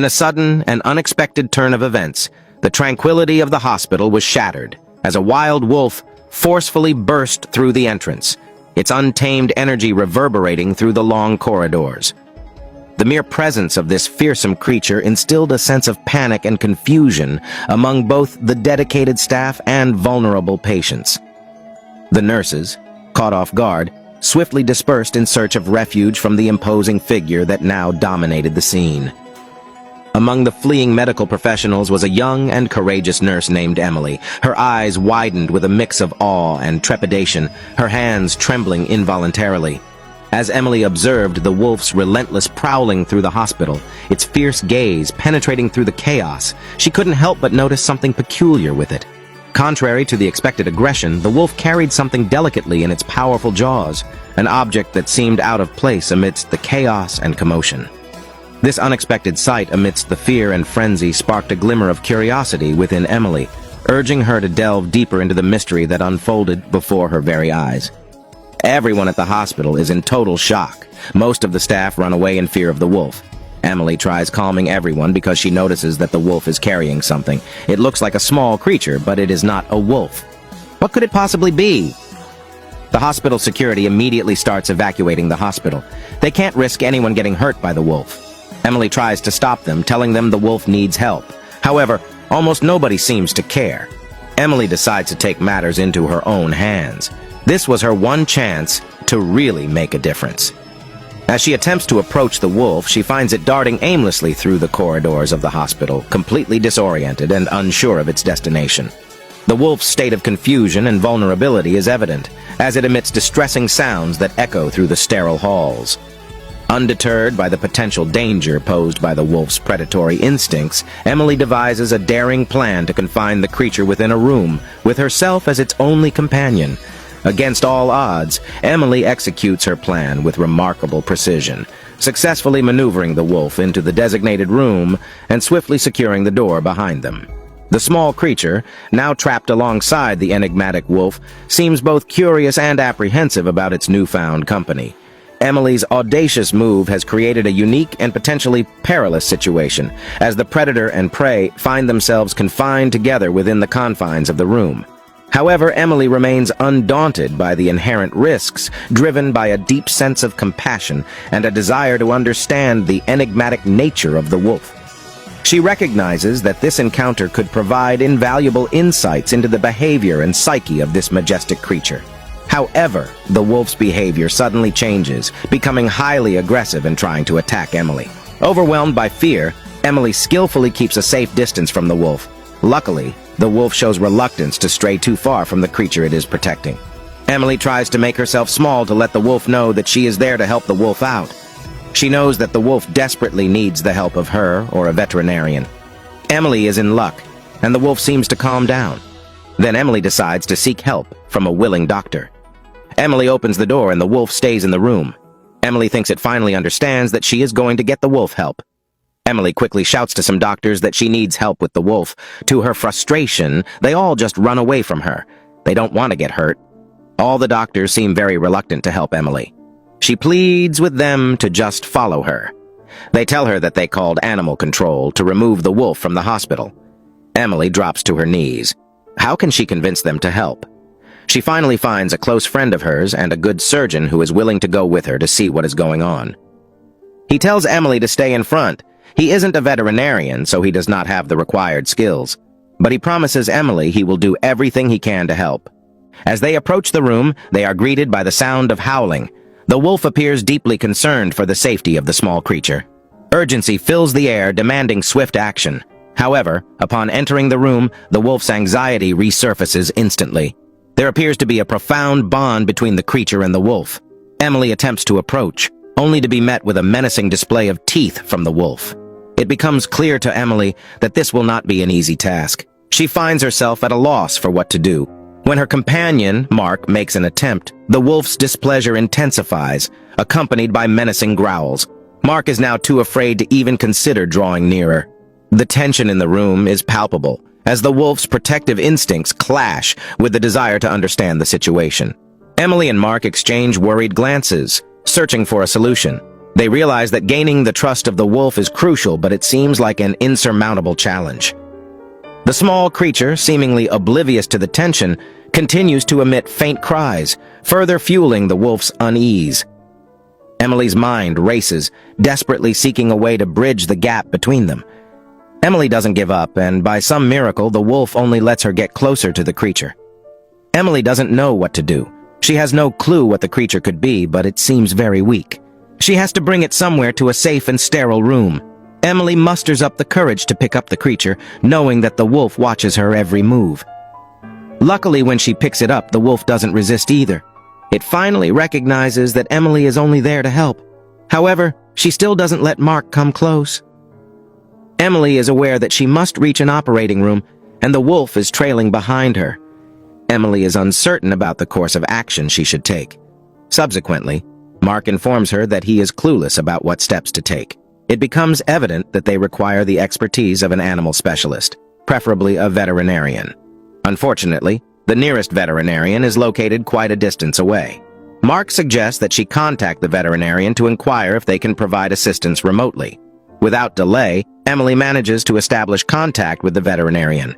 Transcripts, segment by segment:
In a sudden and unexpected turn of events, the tranquility of the hospital was shattered as a wild wolf forcefully burst through the entrance, its untamed energy reverberating through the long corridors. The mere presence of this fearsome creature instilled a sense of panic and confusion among both the dedicated staff and vulnerable patients. The nurses, caught off guard, swiftly dispersed in search of refuge from the imposing figure that now dominated the scene. Among the fleeing medical professionals was a young and courageous nurse named Emily, her eyes widened with a mix of awe and trepidation, her hands trembling involuntarily. As Emily observed the wolf's relentless prowling through the hospital, its fierce gaze penetrating through the chaos, she couldn't help but notice something peculiar with it. Contrary to the expected aggression, the wolf carried something delicately in its powerful jaws, an object that seemed out of place amidst the chaos and commotion. This unexpected sight amidst the fear and frenzy sparked a glimmer of curiosity within Emily, urging her to delve deeper into the mystery that unfolded before her very eyes. Everyone at the hospital is in total shock. Most of the staff run away in fear of the wolf. Emily tries calming everyone because she notices that the wolf is carrying something. It looks like a small creature, but it is not a wolf. What could it possibly be? The hospital security immediately starts evacuating the hospital. They can't risk anyone getting hurt by the wolf. Emily tries to stop them, telling them the wolf needs help. However, almost nobody seems to care. Emily decides to take matters into her own hands. This was her one chance to really make a difference. As she attempts to approach the wolf, she finds it darting aimlessly through the corridors of the hospital, completely disoriented and unsure of its destination. The wolf's state of confusion and vulnerability is evident, as it emits distressing sounds that echo through the sterile halls. Undeterred by the potential danger posed by the wolf's predatory instincts, Emily devises a daring plan to confine the creature within a room, with herself as its only companion. Against all odds, Emily executes her plan with remarkable precision, successfully maneuvering the wolf into the designated room and swiftly securing the door behind them. The small creature, now trapped alongside the enigmatic wolf, seems both curious and apprehensive about its newfound company. Emily's audacious move has created a unique and potentially perilous situation, as the predator and prey find themselves confined together within the confines of the room. However, Emily remains undaunted by the inherent risks, driven by a deep sense of compassion and a desire to understand the enigmatic nature of the wolf. She recognizes that this encounter could provide invaluable insights into the behavior and psyche of this majestic creature. However, the wolf's behavior suddenly changes, becoming highly aggressive and trying to attack Emily. Overwhelmed by fear, Emily skillfully keeps a safe distance from the wolf. Luckily, the wolf shows reluctance to stray too far from the creature it is protecting. Emily tries to make herself small to let the wolf know that she is there to help the wolf out. She knows that the wolf desperately needs the help of her or a veterinarian. Emily is in luck, and the wolf seems to calm down. Then Emily decides to seek help from a willing doctor. Emily opens the door and the wolf stays in the room. Emily thinks it finally understands that she is going to get the wolf help. Emily quickly shouts to some doctors that she needs help with the wolf. To her frustration, they all just run away from her. They don't want to get hurt. All the doctors seem very reluctant to help Emily. She pleads with them to just follow her. They tell her that they called animal control to remove the wolf from the hospital. Emily drops to her knees. How can she convince them to help? She finally finds a close friend of hers and a good surgeon who is willing to go with her to see what is going on. He tells Emily to stay in front. He isn't a veterinarian, so he does not have the required skills. But he promises Emily he will do everything he can to help. As they approach the room, they are greeted by the sound of howling. The wolf appears deeply concerned for the safety of the small creature. Urgency fills the air, demanding swift action. However, upon entering the room, the wolf's anxiety resurfaces instantly. There appears to be a profound bond between the creature and the wolf. Emily attempts to approach, only to be met with a menacing display of teeth from the wolf. It becomes clear to Emily that this will not be an easy task. She finds herself at a loss for what to do. When her companion, Mark, makes an attempt, the wolf's displeasure intensifies, accompanied by menacing growls. Mark is now too afraid to even consider drawing nearer. The tension in the room is palpable, as the wolf's protective instincts clash with the desire to understand the situation. Emily and Mark exchange worried glances, searching for a solution. They realize that gaining the trust of the wolf is crucial, but it seems like an insurmountable challenge. The small creature, seemingly oblivious to the tension, continues to emit faint cries, further fueling the wolf's unease. Emily's mind races, desperately seeking a way to bridge the gap between them. Emily doesn't give up, and by some miracle, the wolf only lets her get closer to the creature. Emily doesn't know what to do. She has no clue what the creature could be, but it seems very weak. She has to bring it somewhere to a safe and sterile room. Emily musters up the courage to pick up the creature, knowing that the wolf watches her every move. Luckily, when she picks it up, the wolf doesn't resist either. It finally recognizes that Emily is only there to help. However, she still doesn't let Mark come close. Emily is aware that she must reach an operating room, and the wolf is trailing behind her. Emily is uncertain about the course of action she should take. Subsequently, Mark informs her that he is clueless about what steps to take. It becomes evident that they require the expertise of an animal specialist, preferably a veterinarian. Unfortunately, the nearest veterinarian is located quite a distance away. Mark suggests that she contact the veterinarian to inquire if they can provide assistance remotely. Without delay, Emily manages to establish contact with the veterinarian.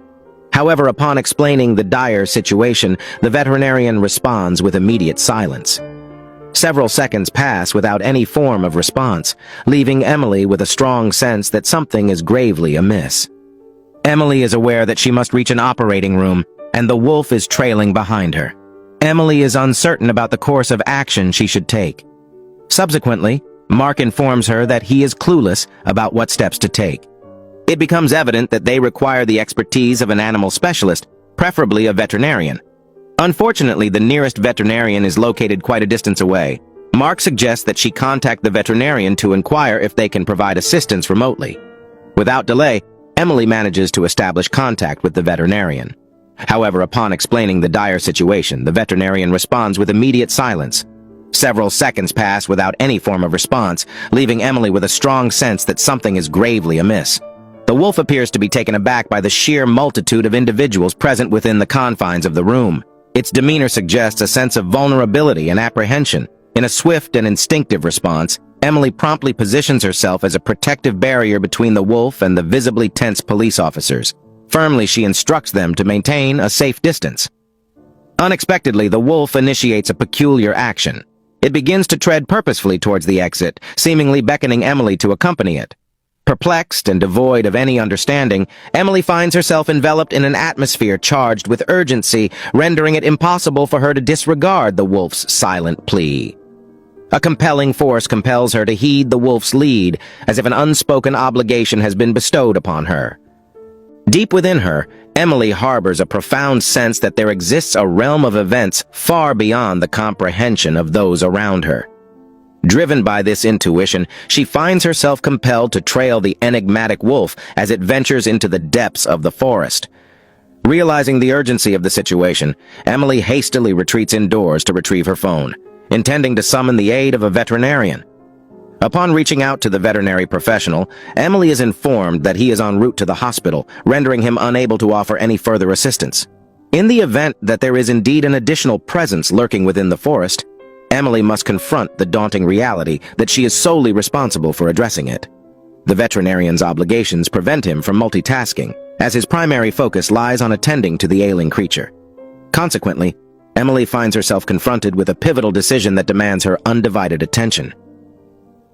However, upon explaining the dire situation, the veterinarian responds with immediate silence. Several seconds pass without any form of response, leaving Emily with a strong sense that something is gravely amiss. Emily is aware that she must reach an operating room, and the wolf is trailing behind her. Emily is uncertain about the course of action she should take. Subsequently, Mark informs her that he is clueless about what steps to take. It becomes evident that they require the expertise of an animal specialist, preferably a veterinarian. Unfortunately, the nearest veterinarian is located quite a distance away. Mark suggests that she contact the veterinarian to inquire if they can provide assistance remotely. Without delay, Emily manages to establish contact with the veterinarian. However, upon explaining the dire situation, the veterinarian responds with immediate silence. Several seconds pass without any form of response, leaving Emily with a strong sense that something is gravely amiss. The wolf appears to be taken aback by the sheer multitude of individuals present within the confines of the room. Its demeanor suggests a sense of vulnerability and apprehension. In a swift and instinctive response, Emily promptly positions herself as a protective barrier between the wolf and the visibly tense police officers. Firmly, she instructs them to maintain a safe distance. Unexpectedly, the wolf initiates a peculiar action. It begins to tread purposefully towards the exit, seemingly beckoning Emily to accompany it. Perplexed and devoid of any understanding, Emily finds herself enveloped in an atmosphere charged with urgency, rendering it impossible for her to disregard the wolf's silent plea. A compelling force compels her to heed the wolf's lead, as if an unspoken obligation has been bestowed upon her. Deep within her, Emily harbors a profound sense that there exists a realm of events far beyond the comprehension of those around her. Driven by this intuition, she finds herself compelled to trail the enigmatic wolf as it ventures into the depths of the forest. Realizing the urgency of the situation, Emily hastily retreats indoors to retrieve her phone, intending to summon the aid of a veterinarian. Upon reaching out to the veterinary professional, Emily is informed that he is en route to the hospital, rendering him unable to offer any further assistance. In the event that there is indeed an additional presence lurking within the forest, Emily must confront the daunting reality that she is solely responsible for addressing it. The veterinarian's obligations prevent him from multitasking, as his primary focus lies on attending to the ailing creature. Consequently, Emily finds herself confronted with a pivotal decision that demands her undivided attention.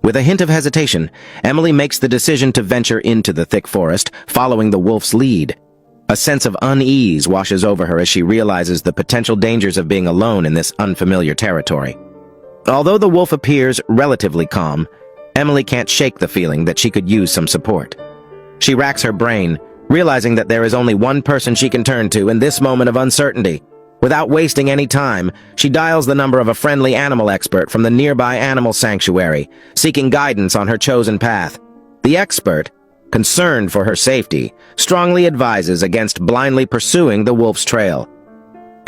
With a hint of hesitation, Emily makes the decision to venture into the thick forest, following the wolf's lead. A sense of unease washes over her as she realizes the potential dangers of being alone in this unfamiliar territory. Although the wolf appears relatively calm, Emily can't shake the feeling that she could use some support. She racks her brain, realizing that there is only one person she can turn to in this moment of uncertainty. Without wasting any time, she dials the number of a friendly animal expert from the nearby animal sanctuary, seeking guidance on her chosen path. The expert, concerned for her safety, strongly advises against blindly pursuing the wolf's trail.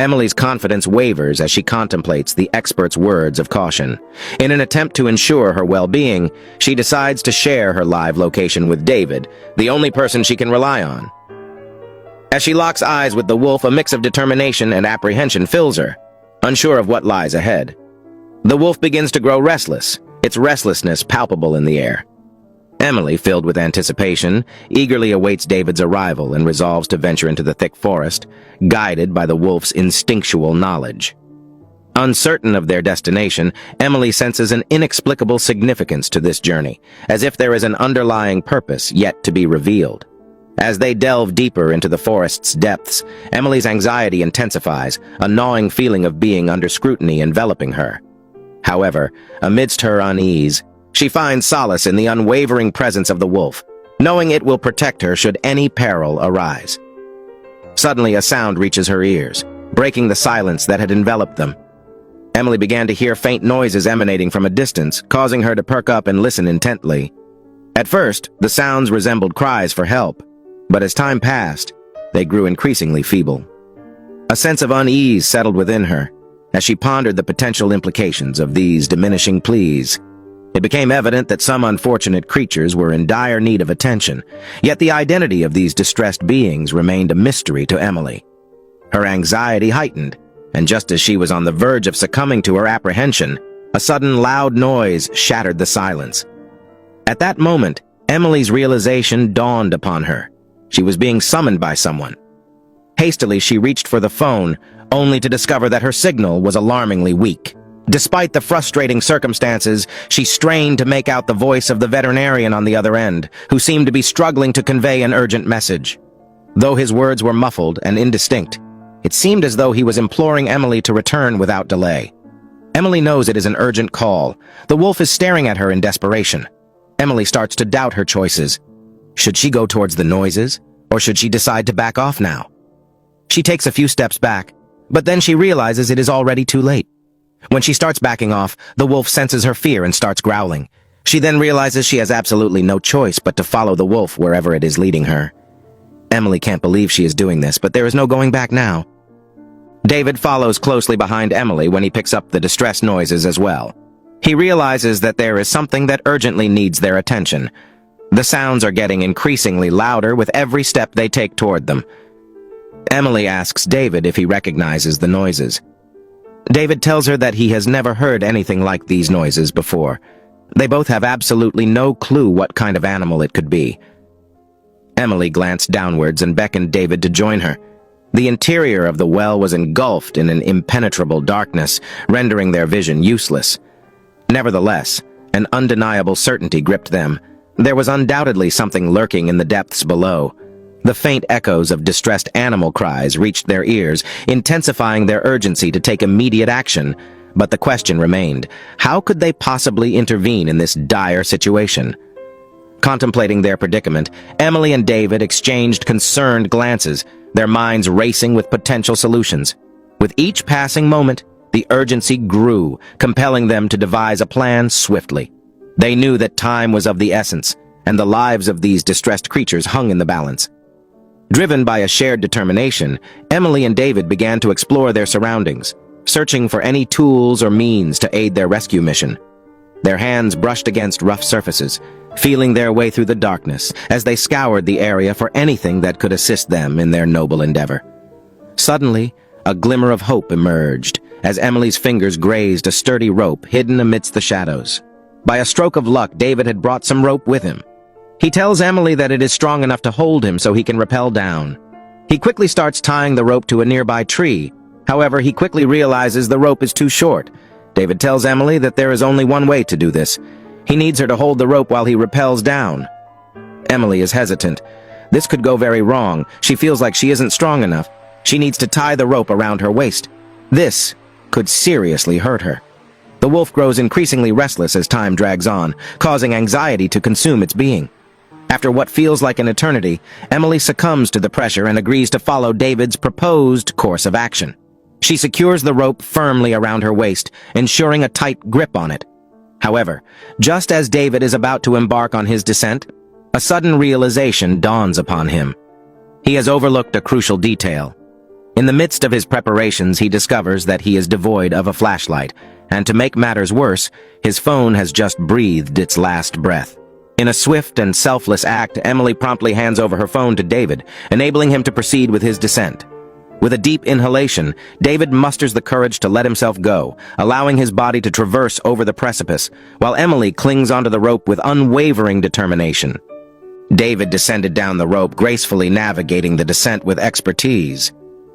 Emily's confidence wavers as she contemplates the expert's words of caution. In an attempt to ensure her well-being, she decides to share her live location with David, the only person she can rely on. As she locks eyes with the wolf, a mix of determination and apprehension fills her, unsure of what lies ahead. The wolf begins to grow restless, its restlessness palpable in the air. Emily, filled with anticipation, eagerly awaits David's arrival and resolves to venture into the thick forest, guided by the wolf's instinctual knowledge. Uncertain of their destination, Emily senses an inexplicable significance to this journey, as if there is an underlying purpose yet to be revealed. As they delve deeper into the forest's depths, Emily's anxiety intensifies, a gnawing feeling of being under scrutiny enveloping her. However, amidst her unease, she finds solace in the unwavering presence of the wolf, knowing it will protect her should any peril arise. Suddenly, a sound reaches her ears, breaking the silence that had enveloped them. Emily began to hear faint noises emanating from a distance, causing her to perk up and listen intently. At first, the sounds resembled cries for help, but as time passed, they grew increasingly feeble. A sense of unease settled within her as she pondered the potential implications of these diminishing pleas. It became evident that some unfortunate creatures were in dire need of attention, yet the identity of these distressed beings remained a mystery to Emily. Her anxiety heightened, and just as she was on the verge of succumbing to her apprehension, a sudden loud noise shattered the silence. At that moment, Emily's realization dawned upon her. She was being summoned by someone. Hastily, she reached for the phone, only to discover that her signal was alarmingly weak. Despite the frustrating circumstances, she strained to make out the voice of the veterinarian on the other end, who seemed to be struggling to convey an urgent message. Though his words were muffled and indistinct, it seemed as though he was imploring Emily to return without delay. Emily knows it is an urgent call. The wolf is staring at her in desperation. Emily starts to doubt her choices. Should she go towards the noises, or should she decide to back off now? She takes a few steps back, but then she realizes it is already too late. When she starts backing off, the wolf senses her fear and starts growling. She then realizes she has absolutely no choice but to follow the wolf wherever it is leading her. Emily can't believe she is doing this, but there is no going back now. David follows closely behind Emily when he picks up the distress noises as well. He realizes that there is something that urgently needs their attention. The sounds are getting increasingly louder with every step they take toward them. Emily asks David if he recognizes the noises. David tells her that he has never heard anything like these noises before. They both have absolutely no clue what kind of animal it could be. Emily glanced downwards and beckoned David to join her. The interior of the well was engulfed in an impenetrable darkness, rendering their vision useless. Nevertheless, an undeniable certainty gripped them. There was undoubtedly something lurking in the depths below. The faint echoes of distressed animal cries reached their ears, intensifying their urgency to take immediate action. But the question remained, how could they possibly intervene in this dire situation? Contemplating their predicament, Emily and David exchanged concerned glances, their minds racing with potential solutions. With each passing moment, the urgency grew, compelling them to devise a plan swiftly. They knew that time was of the essence, and the lives of these distressed creatures hung in the balance. Driven by a shared determination, Emily and David began to explore their surroundings, searching for any tools or means to aid their rescue mission. Their hands brushed against rough surfaces, feeling their way through the darkness as they scoured the area for anything that could assist them in their noble endeavor. Suddenly, a glimmer of hope emerged as Emily's fingers grazed a sturdy rope hidden amidst the shadows. By a stroke of luck, David had brought some rope with him. He tells Emily that it is strong enough to hold him so he can rappel down. He quickly starts tying the rope to a nearby tree. However, he quickly realizes the rope is too short. David tells Emily that there is only one way to do this. He needs her to hold the rope while he rappels down. Emily is hesitant. This could go very wrong. She feels like she isn't strong enough. She needs to tie the rope around her waist. This could seriously hurt her. The wolf grows increasingly restless as time drags on, causing anxiety to consume its being. After what feels like an eternity, Emily succumbs to the pressure and agrees to follow David's proposed course of action. She secures the rope firmly around her waist, ensuring a tight grip on it. However, just as David is about to embark on his descent, a sudden realization dawns upon him. He has overlooked a crucial detail. In the midst of his preparations, he discovers that he is devoid of a flashlight, and to make matters worse, his phone has just breathed its last breath. In a swift and selfless act, Emily promptly hands over her phone to David, enabling him to proceed with his descent. With a deep inhalation, David musters the courage to let himself go, allowing his body to traverse over the precipice, while Emily clings onto the rope with unwavering determination. David descended down the rope, gracefully navigating the descent with expertise.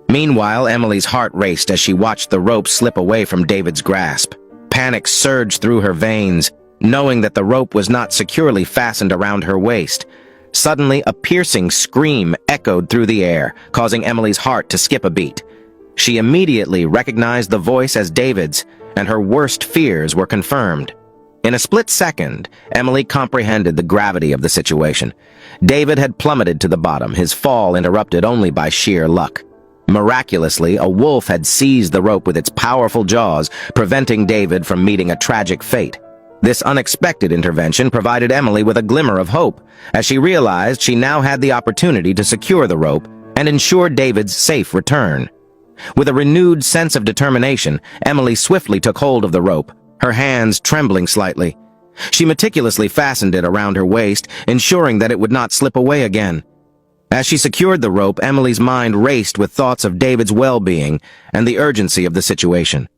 Meanwhile, Emily's heart raced as she watched the rope slip away from David's grasp. Panic surged through her veins, knowing that the rope was not securely fastened around her waist. Suddenly, a piercing scream echoed through the air, causing Emily's heart to skip a beat. She immediately recognized the voice as David's, and her worst fears were confirmed. In a split second, Emily comprehended the gravity of the situation. David had plummeted to the bottom, his fall interrupted only by sheer luck. Miraculously, a wolf had seized the rope with its powerful jaws, preventing David from meeting a tragic fate. This unexpected intervention provided Emily with a glimmer of hope, as she realized she now had the opportunity to secure the rope and ensure David's safe return. With a renewed sense of determination, Emily swiftly took hold of the rope, her hands trembling slightly. She meticulously fastened it around her waist, ensuring that it would not slip away again. As she secured the rope, Emily's mind raced with thoughts of David's well-being and the urgency of the situation.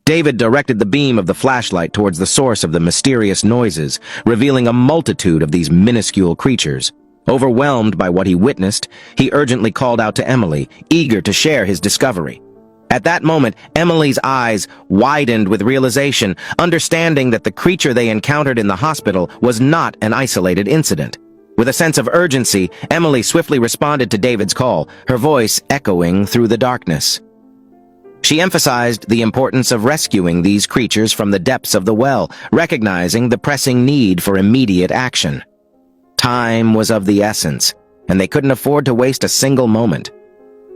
David directed the beam of the flashlight towards the source of the mysterious noises, revealing a multitude of these minuscule creatures. Overwhelmed by what he witnessed, he urgently called out to Emily, eager to share his discovery. At that moment, Emily's eyes widened with realization, understanding that the creature they encountered in the hospital was not an isolated incident. With a sense of urgency, Emily swiftly responded to David's call, her voice echoing through the darkness. She emphasized the importance of rescuing these creatures from the depths of the well, recognizing the pressing need for immediate action. Time was of the essence, and they couldn't afford to waste a single moment.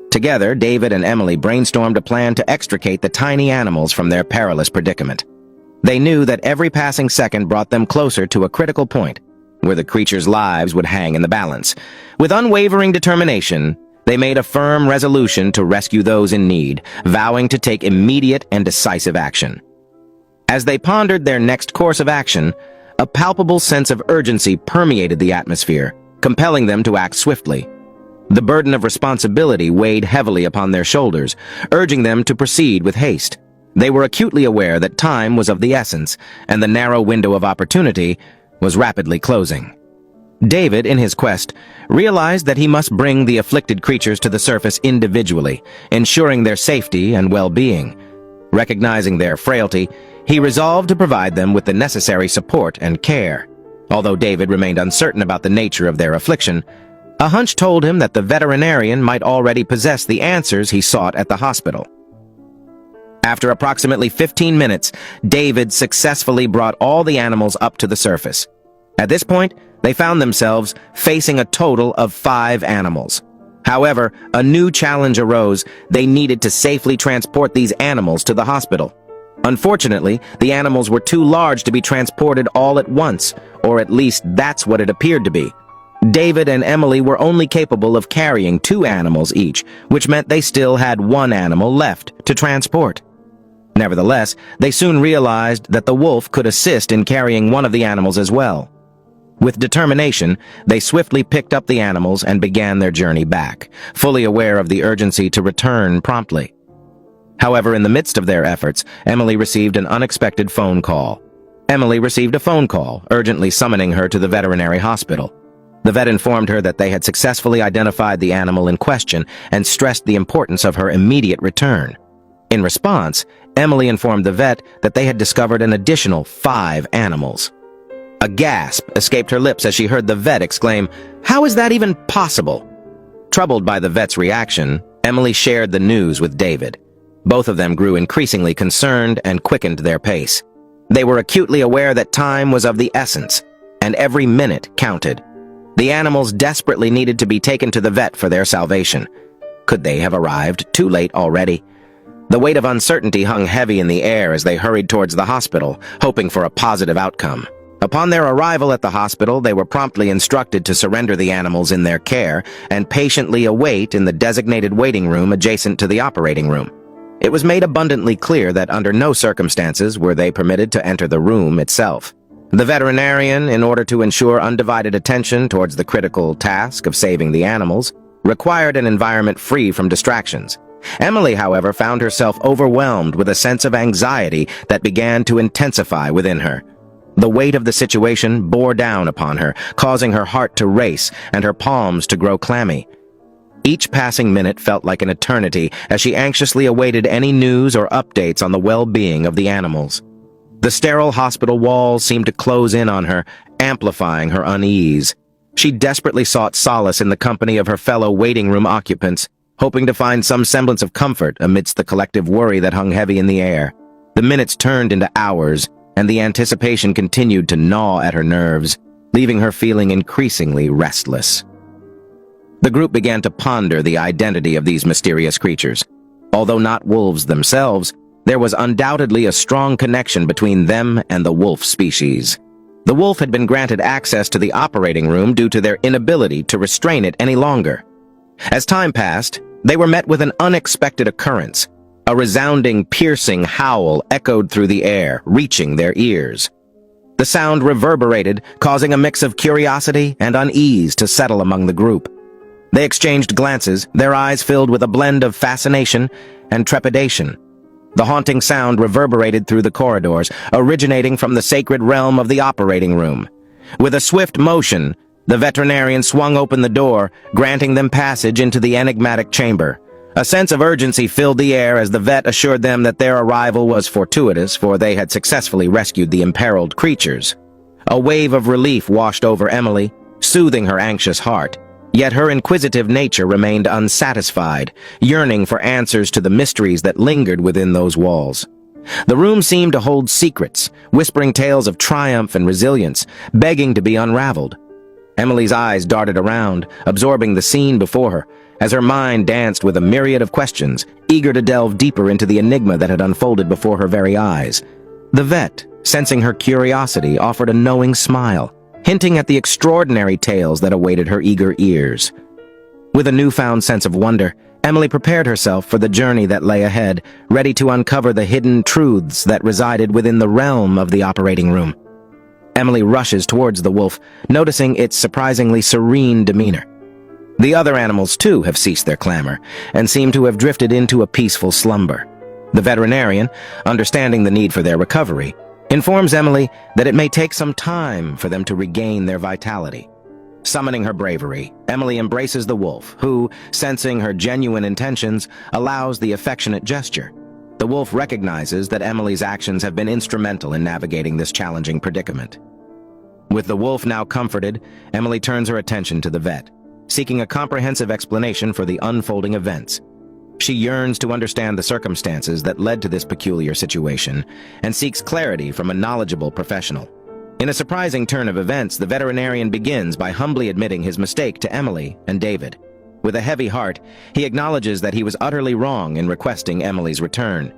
Together, David and Emily brainstormed a plan to extricate the tiny animals from their perilous predicament. They knew that every passing second brought them closer to a critical point, where the creatures' lives would hang in the balance. With unwavering determination, they made a firm resolution to rescue those in need, vowing to take immediate and decisive action. As they pondered their next course of action, a palpable sense of urgency permeated the atmosphere, compelling them to act swiftly. The burden of responsibility weighed heavily upon their shoulders, urging them to proceed with haste. They were acutely aware that time was of the essence, and the narrow window of opportunity was rapidly closing. David, in his quest, realized that he must bring the afflicted creatures to the surface individually, ensuring their safety and well-being. Recognizing their frailty, he resolved to provide them with the necessary support and care. Although David remained uncertain about the nature of their affliction, a hunch told him that the veterinarian might already possess the answers he sought at the hospital. After approximately 15 minutes, David successfully brought all the animals up to the surface. At this point, they found themselves facing a total of 5 animals. However, a new challenge arose. They needed to safely transport these animals to the hospital. Unfortunately, the animals were too large to be transported all at once, or at least that's what it appeared to be. David and Emily were only capable of carrying 2 animals each, which meant they still had 1 animal left to transport. Nevertheless, they soon realized that the wolf could assist in carrying one of the animals as well. With determination, they swiftly picked up the animals and began their journey back, fully aware of the urgency to return promptly. However, in the midst of their efforts, Emily received an unexpected phone call. Emily received a phone call, urgently summoning her to the veterinary hospital. The vet informed her that they had successfully identified the animal in question and stressed the importance of her immediate return. In response, Emily informed the vet that they had discovered an additional 5 animals. A gasp escaped her lips as she heard the vet exclaim, "How is that even possible?" Troubled by the vet's reaction, Emily shared the news with David. Both of them grew increasingly concerned and quickened their pace. They were acutely aware that time was of the essence, and every minute counted. The animals desperately needed to be taken to the vet for their salvation. Could they have arrived too late already? The weight of uncertainty hung heavy in the air as they hurried towards the hospital, hoping for a positive outcome. Upon their arrival at the hospital, they were promptly instructed to surrender the animals in their care and patiently await in the designated waiting room adjacent to the operating room. It was made abundantly clear that under no circumstances were they permitted to enter the room itself. The veterinarian, in order to ensure undivided attention towards the critical task of saving the animals, required an environment free from distractions. Emily, however, found herself overwhelmed with a sense of anxiety that began to intensify within her. The weight of the situation bore down upon her, causing her heart to race and her palms to grow clammy. Each passing minute felt like an eternity as she anxiously awaited any news or updates on the well-being of the animals. The sterile hospital walls seemed to close in on her, amplifying her unease. She desperately sought solace in the company of her fellow waiting room occupants, hoping to find some semblance of comfort amidst the collective worry that hung heavy in the air. The minutes turned into hours, and the anticipation continued to gnaw at her nerves, leaving her feeling increasingly restless. The group began to ponder the identity of these mysterious creatures. Although not wolves themselves, there was undoubtedly a strong connection between them and the wolf species. The wolf had been granted access to the operating room due to their inability to restrain it any longer. As time passed, they were met with an unexpected occurrence. A resounding, piercing howl echoed through the air, reaching their ears. The sound reverberated, causing a mix of curiosity and unease to settle among the group. They exchanged glances, their eyes filled with a blend of fascination and trepidation. The haunting sound reverberated through the corridors, originating from the sacred realm of the operating room. With a swift motion, the veterinarian swung open the door, granting them passage into the enigmatic chamber. A sense of urgency filled the air as the vet assured them that their arrival was fortuitous, for they had successfully rescued the imperiled creatures. A wave of relief washed over Emily, soothing her anxious heart. Yet her inquisitive nature remained unsatisfied, yearning for answers to the mysteries that lingered within those walls. The room seemed to hold secrets, whispering tales of triumph and resilience, begging to be unraveled. Emily's eyes darted around, absorbing the scene before her, as her mind danced with a myriad of questions, eager to delve deeper into the enigma that had unfolded before her very eyes. The vet, sensing her curiosity, offered a knowing smile, hinting at the extraordinary tales that awaited her eager ears. With a newfound sense of wonder, Emily prepared herself for the journey that lay ahead, ready to uncover the hidden truths that resided within the realm of the operating room. Emily rushes towards the wolf, noticing its surprisingly serene demeanor. The other animals, too, have ceased their clamor, and seem to have drifted into a peaceful slumber. The veterinarian, understanding the need for their recovery, informs Emily that it may take some time for them to regain their vitality. Summoning her bravery, Emily embraces the wolf, who, sensing her genuine intentions, allows the affectionate gesture. The wolf recognizes that Emily's actions have been instrumental in navigating this challenging predicament. With the wolf now comforted, Emily turns her attention to the vet, seeking a comprehensive explanation for the unfolding events. She yearns to understand the circumstances that led to this peculiar situation and seeks clarity from a knowledgeable professional. In a surprising turn of events, the veterinarian begins by humbly admitting his mistake to Emily and David. With a heavy heart, he acknowledges that he was utterly wrong in requesting Emily's return.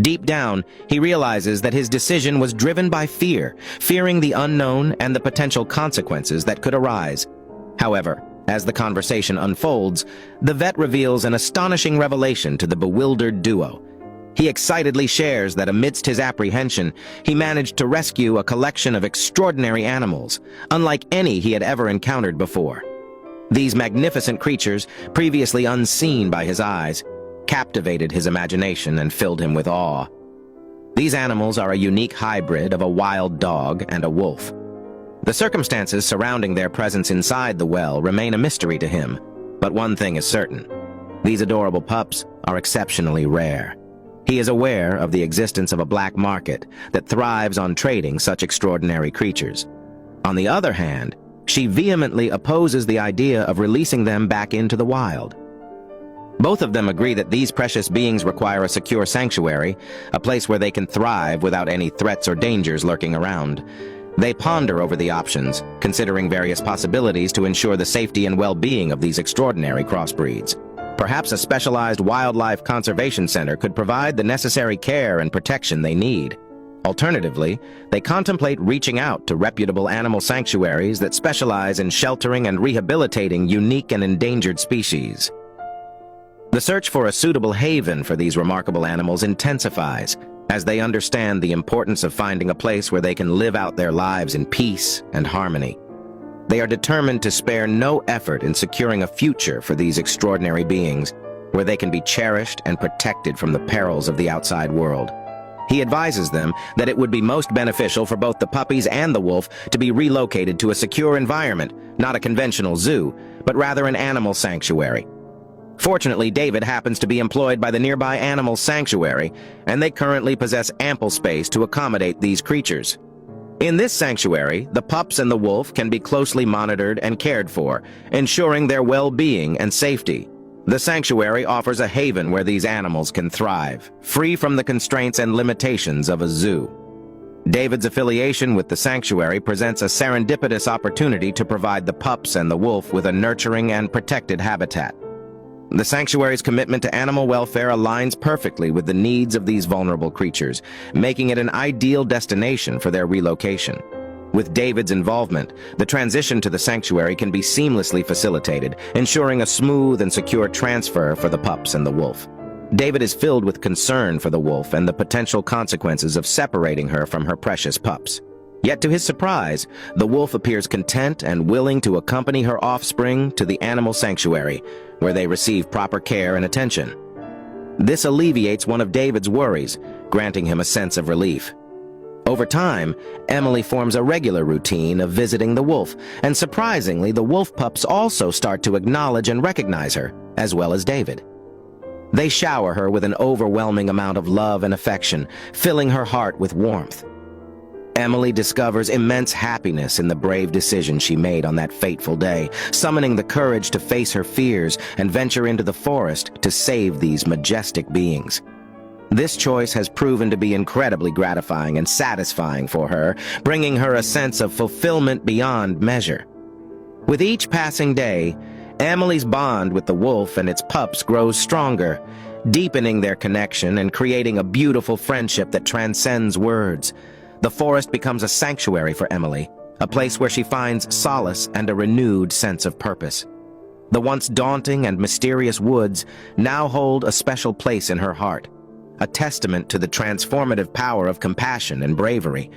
Deep down, he realizes that his decision was driven by fear, fearing the unknown and the potential consequences that could arise. However, as the conversation unfolds, the vet reveals an astonishing revelation to the bewildered duo. He excitedly shares that amidst his apprehension, he managed to rescue a collection of extraordinary animals, unlike any he had ever encountered before. These magnificent creatures, previously unseen by his eyes, captivated his imagination and filled him with awe. These animals are a unique hybrid of a wild dog and a wolf. The circumstances surrounding their presence inside the well remain a mystery to him, but one thing is certain: these adorable pups are exceptionally rare. He is aware of the existence of a black market that thrives on trading such extraordinary creatures. On the other hand, she vehemently opposes the idea of releasing them back into the wild. Both of them agree that these precious beings require a secure sanctuary, a place where they can thrive without any threats or dangers lurking around. They ponder over the options, considering various possibilities to ensure the safety and well-being of these extraordinary crossbreeds. Perhaps a specialized wildlife conservation center could provide the necessary care and protection they need. Alternatively, they contemplate reaching out to reputable animal sanctuaries that specialize in sheltering and rehabilitating unique and endangered species. The search for a suitable haven for these remarkable animals intensifies as they understand the importance of finding a place where they can live out their lives in peace and harmony. They are determined to spare no effort in securing a future for these extraordinary beings, where they can be cherished and protected from the perils of the outside world. He advises them that it would be most beneficial for both the puppies and the wolf to be relocated to a secure environment, not a conventional zoo, but rather an animal sanctuary. Fortunately, David happens to be employed by the nearby animal sanctuary, and they currently possess ample space to accommodate these creatures. In this sanctuary, the pups and the wolf can be closely monitored and cared for, ensuring their well-being and safety. The sanctuary offers a haven where these animals can thrive, free from the constraints and limitations of a zoo. David's affiliation with the sanctuary presents a serendipitous opportunity to provide the pups and the wolf with a nurturing and protected habitat. The sanctuary's commitment to animal welfare aligns perfectly with the needs of these vulnerable creatures, making it an ideal destination for their relocation. With David's involvement, the transition to the sanctuary can be seamlessly facilitated, ensuring a smooth and secure transfer for the pups and the wolf. David is filled with concern for the wolf and the potential consequences of separating her from her precious pups. Yet to his surprise, the wolf appears content and willing to accompany her offspring to the animal sanctuary, where they receive proper care and attention. This alleviates one of David's worries, granting him a sense of relief. Over time, Emily forms a regular routine of visiting the wolf, and surprisingly, the wolf pups also start to acknowledge and recognize her, as well as David. They shower her with an overwhelming amount of love and affection, filling her heart with warmth. Emily discovers immense happiness in the brave decision she made on that fateful day, summoning the courage to face her fears and venture into the forest to save these majestic beings. This choice has proven to be incredibly gratifying and satisfying for her, bringing her a sense of fulfillment beyond measure. With each passing day, Emily's bond with the wolf and its pups grows stronger, deepening their connection and creating a beautiful friendship that transcends words. The forest becomes a sanctuary for Emily, a place where she finds solace and a renewed sense of purpose. The once daunting and mysterious woods now hold a special place in her heart, a testament to the transformative power of compassion and bravery.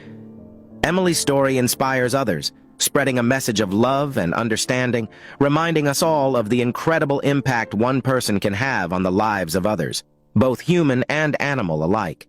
Emily's story inspires others, spreading a message of love and understanding, reminding us all of the incredible impact one person can have on the lives of others, both human and animal alike.